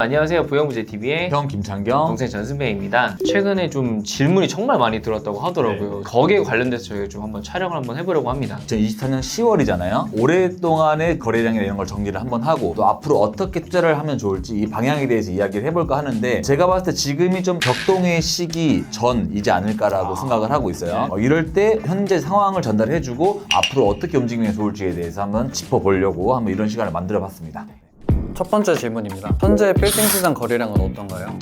안녕하세요. 부영부제TV의 형 김창경 동생 전승배입니다. 최근에 좀 질문이 정말 많이 들었다고 하더라고요. 거기에 관련돼서 저희가 좀 한번 촬영을 한번 해보려고 합니다. 2024년 10월이잖아요. 오랫동안의 거래량이나 이런 걸 정리를 한번 하고 또 앞으로 어떻게 투자를 하면 좋을지 이 방향에 대해서 이야기를 해볼까 하는데 제가 봤을 때 지금이 좀 격동의 시기 전이지 않을까라고 생각을 하고 있어요. 이럴 때 현재 상황을 전달해주고 앞으로 어떻게 움직이면 좋을지에 대해서 한번 짚어보려고 한번 이런 시간을 만들어봤습니다. 첫 번째 질문입니다. 현재 빌딩 시장 거래량은 어떤가요?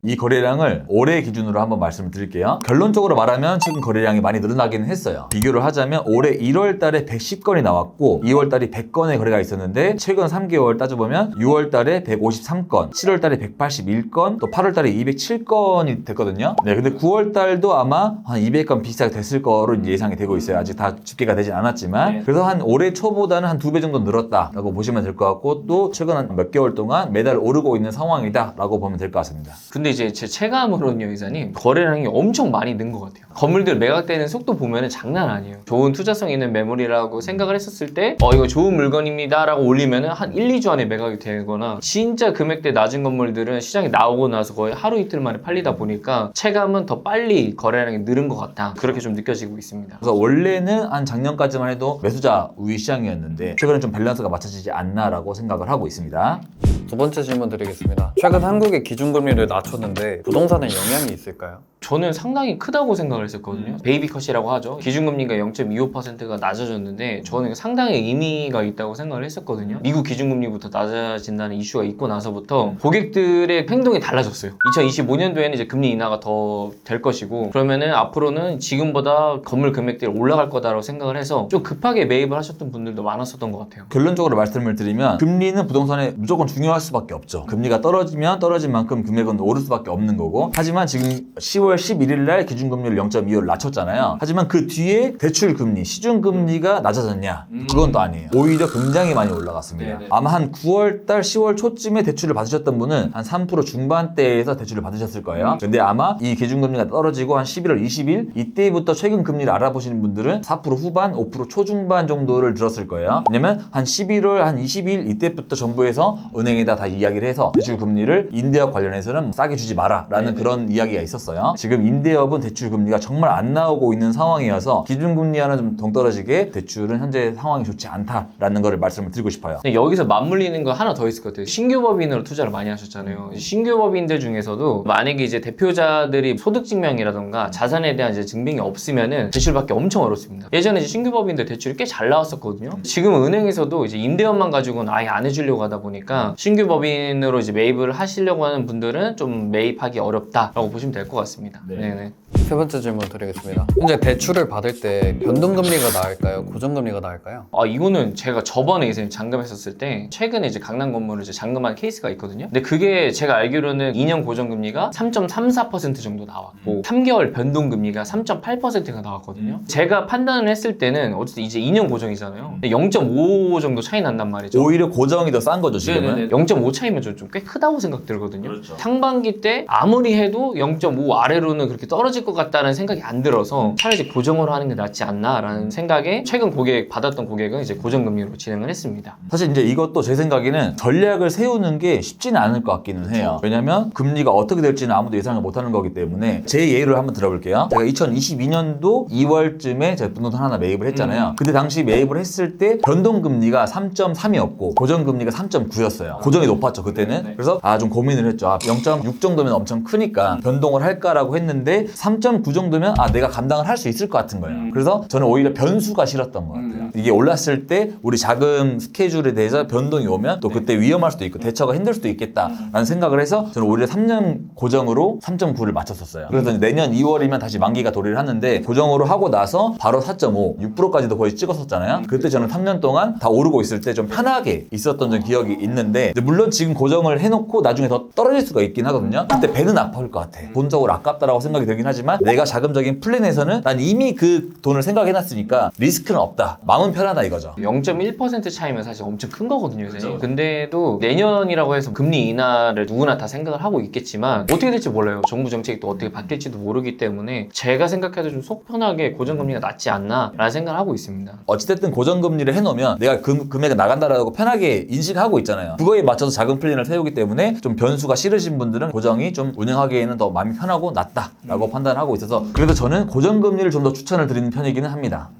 이 거래량을 올해 기준으로 한번 말씀을 드릴게요. 결론적으로 말하면 최근 거래량이 많이 늘어나기는 했어요. 비교를 하자면 올해 1월 달에 110건이 나왔고 2월 달에 100건의 거래가 있었는데 최근 3개월 따져보면 6월 달에 153건, 7월 달에 181건, 또 8월 달에 207건이 됐거든요. 네, 근데 9월 달도 아마 한 200건 비슷하게 됐을 거로 예상이 되고 있어요. 아직 다 집계가 되진 않았지만. 그래서 한 올해 초보다는 한 2배 정도 늘었다라고 보시면 될 것 같고 또 최근 한 몇 개월 동안 매달 오르고 있는 상황이다라고 보면 될 것 같습니다. 근데 이제 제 체감으로는요, 이사님, 거래량이 엄청 많이 는 것 같아요. 건물들 매각되는 속도 보면은 장난 아니에요. 좋은 투자성 있는 매물이라고 생각을 했었을 때 이거 좋은 물건입니다 라고 올리면은 한 1, 2주 안에 매각이 되거나 진짜 금액대 낮은 건물들은 시장에 나오고 나서 거의 하루 이틀 만에 팔리다 보니까 체감은 더 빨리 거래량이 늘은 것 같다. 그렇게 좀 느껴지고 있습니다. 그래서 원래는 한 작년까지만 해도 매수자 우위 시장이었는데 최근에 좀 밸런스가 맞춰지지 않나라고 생각을 하고 있습니다. 두 번째 질문 드리겠습니다. 최근 한국의 기준금리를 낮췄는데 부동산에 영향이 있을까요? 저는 상당히 크다고 생각을 했었거든요. 베이비컷이라고 하죠. 기준금리가 0.25%가 낮아졌는데 저는 상당히 의미가 있다고 생각을 했었거든요. 미국 기준금리부터 낮아진다는 이슈가 있고 나서부터 고객들의 행동이 달라졌어요. 2025년도에는 이제 금리 인하가 더 될 것이고 그러면은 앞으로는 지금보다 건물 금액들이 올라갈 거다라고 생각을 해서 좀 급하게 매입을 하셨던 분들도 많았었던 것 같아요. 결론적으로 말씀을 드리면 금리는 부동산에 무조건 중요할 수밖에 없죠. 금리가 떨어지면 떨어진 만큼 금액은 오를 수밖에 없는 거고 하지만 지금 10월 11일 날 기준금리를 0.25를 낮췄잖아요. 하지만 그 뒤에 대출금리, 시중금리가 낮아졌냐? 그건 또 아니에요. 오히려 굉장히 많이 올라갔습니다. 네네. 아마 한 9월 달, 10월 초쯤에 대출을 받으셨던 분은 한 3% 중반대에서 대출을 받으셨을 거예요. 근데 아마 이 기준금리가 떨어지고 한 11월 20일 이때부터 최근 금리를 알아보시는 분들은 4% 후반, 5% 초중반 정도를 들었을 거예요. 왜냐면 한 11월 한 20일 이때부터 정부에서 은행에다 다 이야기를 해서 대출금리를 임대업 관련해서는 싸게 주지 마라 라는 그런 이야기가 있었어요. 지금 임대업은 대출금리가 정말 안 나오고 있는 상황이어서 기준금리와는 좀 동떨어지게 대출은 현재 상황이 좋지 않다라는 거를 말씀을 드리고 싶어요. 근데 여기서 맞물리는 거 하나 더 있을 것 같아요. 신규 법인으로 투자를 많이 하셨잖아요. 신규 법인들 중에서도 만약에 이제 대표자들이 소득증명이라던가 자산에 대한 이제 증빙이 없으면은 대출받기 엄청 어렵습니다. 예전에 이제 신규 법인들 대출이 꽤 잘 나왔었거든요. 지금은 은행에서도 이제 임대업만 가지고는 아예 안 해주려고 하다 보니까 신규 법인으로 이제 매입을 하시려고 하는 분들은 좀 매입하기 어렵다라고 보시면 될 것 같습니다. 네네. 세 번째 질문 드리겠습니다. 현재 대출을 받을 때 변동금리가 나을까요? 고정금리가 나을까요? 이거는 제가 저번에 이제 잔금했었을 때 최근에 이제 강남 건물을 이제 잔금한 케이스가 있거든요. 근데 그게 제가 알기로는 2년 고정금리가 3.34% 정도 나왔고 3개월 변동금리가 3.8%가 나왔거든요. 제가 판단을 했을 때는 어쨌든 이제 2년 고정이잖아요. 0.5 정도 차이 난단 말이죠. 오히려 고정이 더 싼 거죠, 지금은. 0.5 차이면 좀 꽤 크다고 생각 들거든요. 그렇죠. 상반기 때 아무리 해도 0.5 아래로는 그렇게 떨어질 것 같다는 생각이 안 들어서 차라리 고정으로 하는 게 낫지 않나라는 생각에 최근 고객 받았던 고객은 이제 고정금리로 진행을 했습니다. 사실 이제 이것도 제 생각에는 전략을 세우는 게 쉽지는 않을 것 같기는 해요. 왜냐면 금리가 어떻게 될지는 아무도 예상을 못하는 거기 때문에 제 예를 한번 들어볼게요. 제가 2022년도 2월쯤에 제가 부동산 하나 매입을 했잖아요. 그때 당시 매입을 했을 때 변동금리가 3.3이었고 고정금리가 3.9였어요. 고정이 높았죠 그때는. 그래서 좀 고민을 했죠. 0.6 정도면 엄청 크니까 변동을 할까라고 했는데 3.9 정도면 내가 감당을 할 수 있을 것 같은 거예요. 그래서 저는 오히려 변수가 싫었던 것 같아요. 이게 올랐을 때 우리 자금 스케줄에 대해서 변동이 오면 또 그때 위험할 수도 있고 대처가 힘들 수도 있겠다라는 생각을 해서 저는 오히려 3년 고정으로 3.9를 맞췄었어요. 그래서 내년 2월이면 다시 만기가 도래를 하는데 고정으로 하고 나서 바로 4.5, 6%까지도 거의 찍었었잖아요. 그때 저는 3년 동안 다 오르고 있을 때 좀 편하게 있었던 좀 기억이 있는데 물론 지금 고정을 해놓고 나중에 더 떨어질 수가 있긴 하거든요. 그때 배는 아파올 것 같아. 본적으로 같다라고 생각이 들긴 하지만 내가 자금적인 플랜에서는 난 이미 그 돈을 생각해놨으니까 리스크는 없다. 마음은 편하다 이거죠. 0.1% 차이면 사실 엄청 큰 거거든요, 요새. 근데도 내년이라고 해서 금리 인하를 누구나 다 생각을 하고 있겠지만 어떻게 될지 몰라요. 정부 정책이 또 어떻게 바뀔지도 모르기 때문에 제가 생각해도 좀 속 편하게 고정금리가 낫지 않나라는 생각을 하고 있습니다. 어찌됐든 고정금리를 해놓으면 내가 금액이 나간다라고 편하게 인식하고 있잖아요. 그거에 맞춰서 자금 플랜을 세우기 때문에 좀 변수가 싫으신 분들은 고정이 좀 운영하기에는 더 마음이 편하고 낫다라고 판단하고 있어서 그래도 저는 고정금리를 좀 더 추천을 드리는 편이기는 합니다.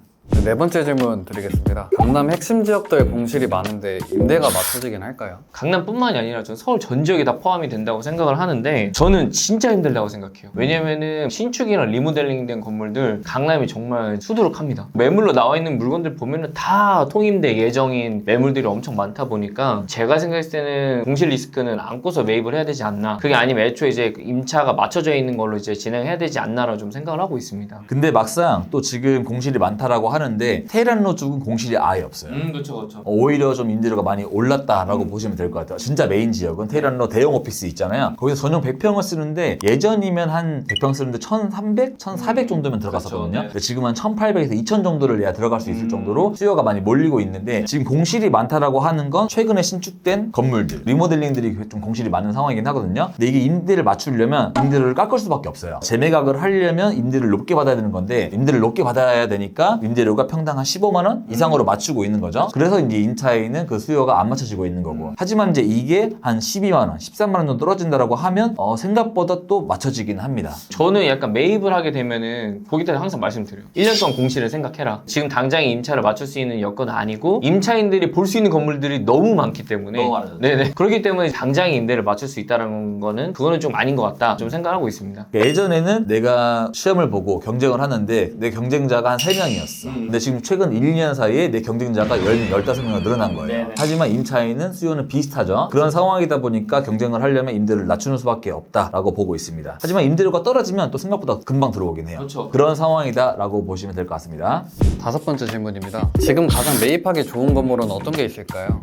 네 번째 질문 드리겠습니다. 강남 핵심 지역들 공실이 많은데 임대가 맞춰지긴 할까요? 강남뿐만이 아니라 저는 서울 전 지역이 다 포함이 된다고 생각을 하는데 저는 진짜 힘들다고 생각해요. 왜냐면은 신축이랑 리모델링 된 건물들 강남이 정말 수두룩합니다. 매물로 나와 있는 물건들 보면은 다 통임대 예정인 매물들이 엄청 많다 보니까 제가 생각했을 때는 공실 리스크는 안고서 매입을 해야 되지 않나. 그게 아니면 애초에 이제 임차가 맞춰져 있는 걸로 이제 진행해야 되지 않나라고 좀 생각을 하고 있습니다. 근데 막상 또 지금 공실이 많다라고 하는데 테헤란로 쪽은 공실이 아예 없어요. 그렇죠. 오히려 좀 임대료가 많이 올랐다라고 보시면 될 것 같아요. 진짜 메인 지역은 테헤란로 대형 오피스 있잖아요. 거기서 전용 100평을 쓰는데 예전이면 한 100평 쓰는데 1,300, 1,400 정도면 들어갔었거든요. 그렇죠, 네. 근데 지금 한 1,800에서 2,000 정도를 내야 들어갈 수 있을 정도로 수요가 많이 몰리고 있는데 지금 공실이 많다라고 하는 건 최근에 신축된 건물들, 리모델링들이 좀 공실이 많은 상황이긴 하거든요. 근데 이게 임대를 맞추려면 임대료를 깎을 수밖에 없어요. 재매각을 하려면 임대를 높게 받아야 되는 건데 임대를 높게 받아야 되니까 임대료가 평당 한 15만 원 이상으로 맞추고 있는 거죠. 그래서 이제 임차인은 그 수요가 안 맞춰지고 있는 거고. 하지만 이제 이게 한 12만 원, 13만 원 정도 떨어진다라고 하면 생각보다 또 맞춰지긴 합니다. 저는 약간 매입을 하게 되면은 보기 때문에 항상 말씀드려요. 1년 동안 공실을 생각해라. 지금 당장에 임차를 맞출 수 있는 여건은 아니고 임차인들이 볼 수 있는 건물들이 너무 많기 때문에 너무 많아요. 네네. 그렇기 때문에 당장에 임대를 맞출 수 있다는 거는 그거는 좀 아닌 것 같다. 좀 생각하고 있습니다. 예전에는 내가 시험을 보고 경쟁을 하는데 내 경쟁자가 한 3명이었어. 근데 지금 최근 1, 2년 사이에 내 경쟁자가 10명, 15명이 늘어난 거예요. 네네. 하지만 임차인은 수요는 비슷하죠. 그런 상황이다 보니까 경쟁을 하려면 임대를 낮추는 수밖에 없다라고 보고 있습니다. 하지만 임대료가 떨어지면 또 생각보다 금방 들어오긴 해요. 그렇죠. 그런 상황이다라고 보시면 될 것 같습니다. 다섯 번째 질문입니다. 지금 가장 매입하기 좋은 건물은 어떤 게 있을까요?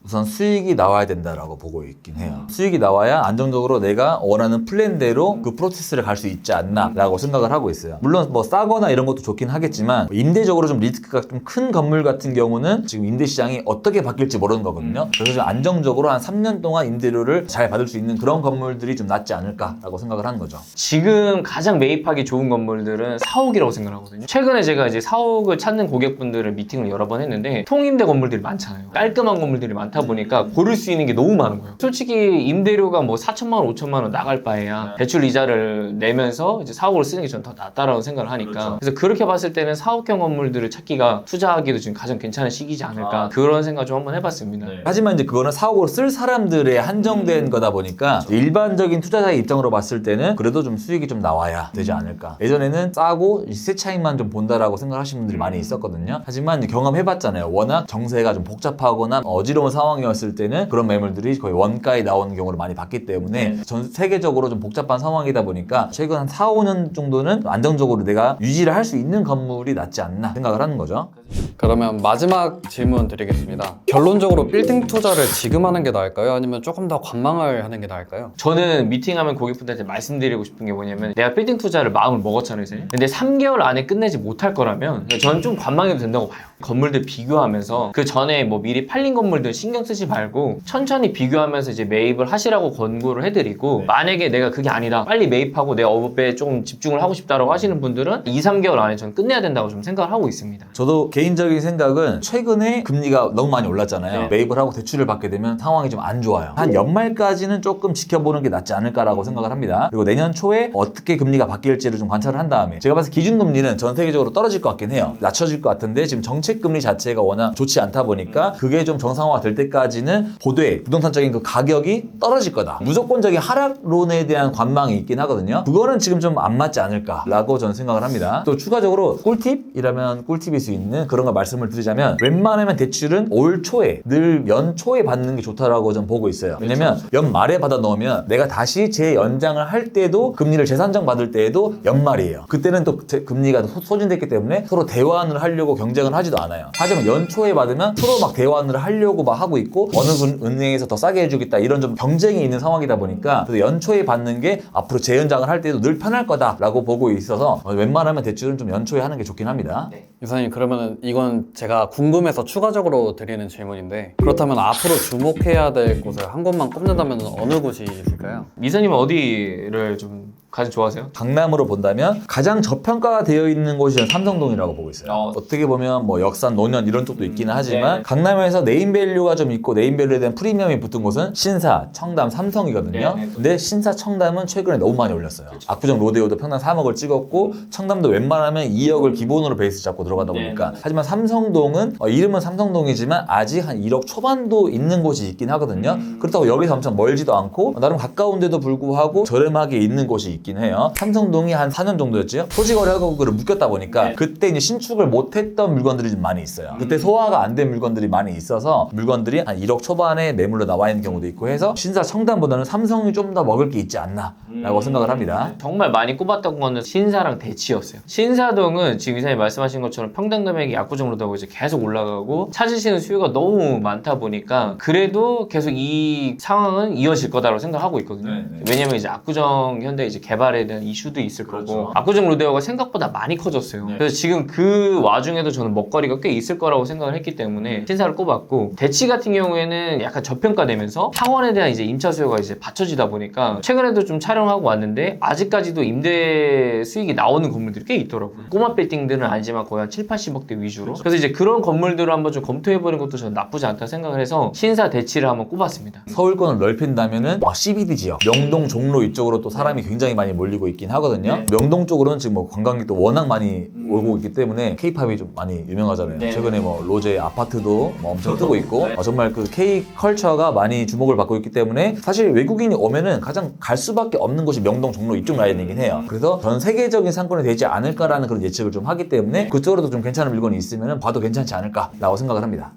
우선 수익이 나와야 된다라고 보고 있긴 해요. 수익이 나와야 안정적으로 내가 원하는 플랜대로 그 프로세스를 갈 수 있지 않나라고 생각을 하고 있어요. 물론 뭐 싸거나 이런 것도 좋긴 하겠지만 임대적으로 좀 리스크가 좀 큰 건물 같은 경우는 지금 임대 시장이 어떻게 바뀔지 모르는 거거든요. 그래서 좀 안정적으로 한 3년 동안 임대료를 잘 받을 수 있는 그런 건물들이 좀 낫지 않을까라고 생각을 하는 거죠. 지금 가장 매입하기 좋은 건물들은 사옥이라고 생각하거든요. 최근에 제가 이제 사옥을 찾는 고객분들을 미팅을 여러 번 했는데 통임대 건물들이 많잖아요. 깔끔한 건물들이 많다 보니까 고를 수 있는 게 너무 많은 거예요. 솔직히 임대료가 뭐 4천만 원, 5천만 원 나갈 바에야 대출 이자를 내면서 이제 사옥을 쓰는 게 저는 더 낫다라고 생각을 하니까 그래서 그렇게 봤을 때는 사옥형 건물들을 찾기가 투자하기도 지금 가장 괜찮은 시기지 않을까 그런 생각 좀 한번 해봤습니다. 하지만 이제 그거는 사옥으로 쓸 사람들의 한정된 거다 보니까 일반적인 투자자의 입장으로 봤을 때는 그래도 좀 수익이 좀 나와야 되지 않을까. 예전에는 싸고 세 차익만 좀 본다라고 생각하시는 분들이 많이 있었거든요. 하지만 이제 경험해봤잖아요. 워낙 정세가 좀 복잡하거나 어지러운 상황이었을 때는 그런 매물들이 거의 원가에 나오는 경우를 많이 봤기 때문에 전 세계적으로 좀 복잡한 상황이다 보니까 최근 한 4, 5년 정도는 안정적으로 내가 유지를 할 수 있는 건물이 낫지 않나 생각을 하는 거죠. 그러면 마지막 질문 드리겠습니다. 결론적으로 빌딩 투자를 지금 하는 게 나을까요? 아니면 조금 더 관망을 하는 게 나을까요? 저는 미팅하면 고객분들한테 말씀드리고 싶은 게 뭐냐면 내가 빌딩 투자를 마음을 먹었잖아요 이제. 근데 3개월 안에 끝내지 못할 거라면 저는 좀 관망해도 된다고 봐요. 건물들 비교하면서 그 전에 뭐 미리 팔린 건물들 신경 쓰지 말고 천천히 비교하면서 이제 매입을 하시라고 권고를 해드리고 만약에 내가 그게 아니다 빨리 매입하고 내 업에 좀 집중을 하고 싶다라고 하시는 분들은 2, 3개월 안에 저는 끝내야 된다고 좀 생각을 하고 있습니다. 저도 개인적인 생각은 최근에 금리가 너무 많이 올랐잖아요. 매입을 하고 대출을 받게 되면 상황이 좀 안 좋아요. 한 연말까지는 조금 지켜보는 게 낫지 않을까라고 생각을 합니다. 그리고 내년 초에 어떻게 금리가 바뀔지를 좀 관찰을 한 다음에 제가 봤을 때 기준금리는 전 세계적으로 떨어질 것 같긴 해요. 낮춰질 것 같은데 지금 정책금리 자체가 워낙 좋지 않다 보니까 그게 좀 정상화가 될 때까지는 보도에 부동산적인 그 가격이 떨어질 거다. 무조건적인 하락론에 대한 관망이 있긴 하거든요. 그거는 지금 좀 안 맞지 않을까라고 저는 생각을 합니다. 또 추가적으로 꿀팁이라면 꿀팁일 수 있는 그런 거 말씀을 드리자면 웬만하면 대출은 올 초에 늘 연초에 받는 게 좋다라고 좀 보고 있어요. 왜냐면 연말에 받아 놓으면 내가 다시 재연장을 할 때도 금리를 재산정 받을 때에도 연말이에요. 그때는 또 금리가 소진됐기 때문에 서로 대환을 하려고 경쟁을 하지도 않아요. 하지만 연초에 받으면 서로 막 대환을 하려고 막 하고 하고 있고 어느 은행에서 더 싸게 해주겠다 이런 좀 경쟁이 있는 상황이다 보니까 그래서 연초에 받는 게 앞으로 재연장을 할 때도 늘 편할 거다라고 보고 있어서 웬만하면 대출은 좀 연초에 하는 게 좋긴 합니다. 이사님, 그러면 이건 제가 궁금해서 추가적으로 드리는 질문인데, 그렇다면 앞으로 주목해야 될 곳을 한 곳만 꼽는다면 어느 곳이 있을까요? 이사님은 어디를 좀 가장 좋아하세요? 강남으로 본다면 가장 저평가가 되어 있는 곳이 저는 삼성동이라고 보고 있어요. 어떻게 보면 뭐 역산, 노년 이런 쪽도 있기는 하지만 강남에서 네임밸류가 좀 있고 네임밸류에 대한 프리미엄이 붙은 곳은 신사, 청담, 삼성이거든요. 근데 신사, 청담은 최근에 너무 많이 올렸어요. 압구정 로데오도 평당 3억을 찍었고 청담도 웬만하면 2억을 기본으로 베이스 잡고 들어가다 보니까 하지만 삼성동은 이름은 삼성동이지만 아직 한 1억 초반도 있는 곳이 있긴 하거든요. 그렇다고 여기서 엄청 멀지도 않고 나름 가까운데도 불구하고 저렴하게 있는 곳이 있긴 해요. 삼성동이 한 4년 정도였죠. 토지거래하고를 묶였다 보니까 그때 이제 신축을 못했던 물건들이 좀 많이 있어요. 그때 소화가 안 된 물건들이 많이 있어서 물건들이 한 1억 초반에 매물로 나와 있는 경우도 있고 해서 신사 청담보다는 삼성이 좀 더 먹을 게 있지 않나 라고 생각을 합니다. 정말 많이 꼽았던 거는 신사랑 대치였어요. 신사동은 지금 이사님 말씀하신 것처럼 평당 금액이 압구정으로 하고 이제 계속 올라가고 찾으시는 수요가 너무 많다 보니까 그래도 계속 이 상황은 이어질 거다라고 생각하고 있거든요. 왜냐면 이제 압구정 현대 이제 개발에 대한 이슈도 있을 거고 압구정 로데오가 생각보다 많이 커졌어요. 그래서 지금 그 와중에도 저는 먹거리가 꽤 있을 거라고 생각을 했기 때문에 신사를 꼽았고, 대치 같은 경우에는 약간 저평가되면서 상원에 대한 이제 임차 수요가 이제 받쳐지다 보니까 최근에도 좀 촬영하고 왔는데 아직까지도 임대 수익이 나오는 건물들이 꽤 있더라고요. 꼬마 빌딩들은 아니지만 거의 한 7, 80억대 위주로. 그래서 이제 그런 건물들을 한번 좀 검토해보는 것도 저는 나쁘지 않다 생각을 해서 신사 대치를 한번 꼽았습니다. 서울권을 넓힌다면은 CBD 지역, 명동, 종로 이쪽으로 또 사람이 굉장히 많이 몰리고 있긴 하거든요. 명동 쪽으로는 지금 뭐 관광객도 워낙 많이 오고 있기 때문에 K-팝이 좀 많이 유명하잖아요. 최근에 뭐 로제 아파트도 뭐 엄청 뜨고 있고 정말 그 K-컬처가 많이 주목을 받고 있기 때문에 사실 외국인이 오면은 가장 갈 수밖에 없는 곳이 명동, 종로 이쪽 라인이긴 해요. 그래서 전 세계적인 상권이 되지 않을까라는 그런 예측을 좀 하기 때문에 그쪽으로도 좀 괜찮은 물건이 있으면 봐도 괜찮지 않을까라고 생각을 합니다.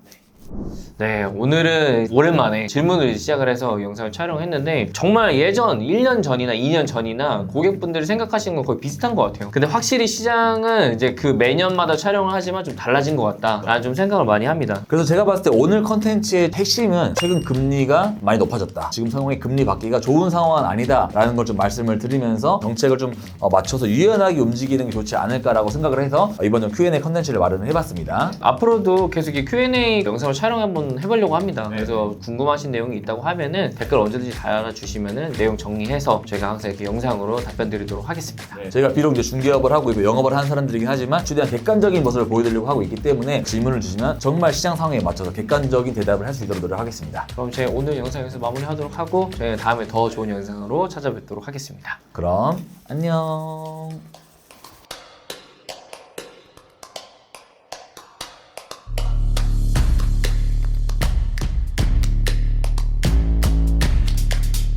네, 오늘은 오랜만에 질문을 시작을 해서 영상을 촬영했는데 정말 예전 1년 전이나 2년 전이나 고객분들이 생각하시는 건 거의 비슷한 것 같아요. 근데 확실히 시장은 이제 그 매년마다 촬영을 하지만 좀 달라진 것 같다라는 좀 생각을 많이 합니다. 그래서 제가 봤을 때 오늘 컨텐츠의 핵심은 최근 금리가 많이 높아졌다. 지금 상황에 금리 받기가 좋은 상황은 아니다라는 걸 좀 말씀을 드리면서 정책을 좀 맞춰서 유연하게 움직이는 게 좋지 않을까라고 생각을 해서 이번 Q&A 컨텐츠를 마련을 해봤습니다. 앞으로도 계속 이 Q&A 영상을 촬영 한번 해보려고 합니다. 그래서 궁금하신 내용이 있다고 하면은 댓글 언제든지 달아주시면은 내용 정리해서 저희가 항상 이렇게 영상으로 답변 드리도록 하겠습니다. 제가 비록 이제 중개업을 하고 있고 영업을 하는 사람들이긴 하지만 최대한 객관적인 모습을 보여드리려고 하고 있기 때문에 질문을 주시면 정말 시장 상황에 맞춰서 객관적인 대답을 할 수 있도록 노력하겠습니다. 그럼 저희 오늘 영상에서 마무리하도록 하고 저희는 다음에 더 좋은 영상으로 찾아뵙도록 하겠습니다. 그럼 안녕.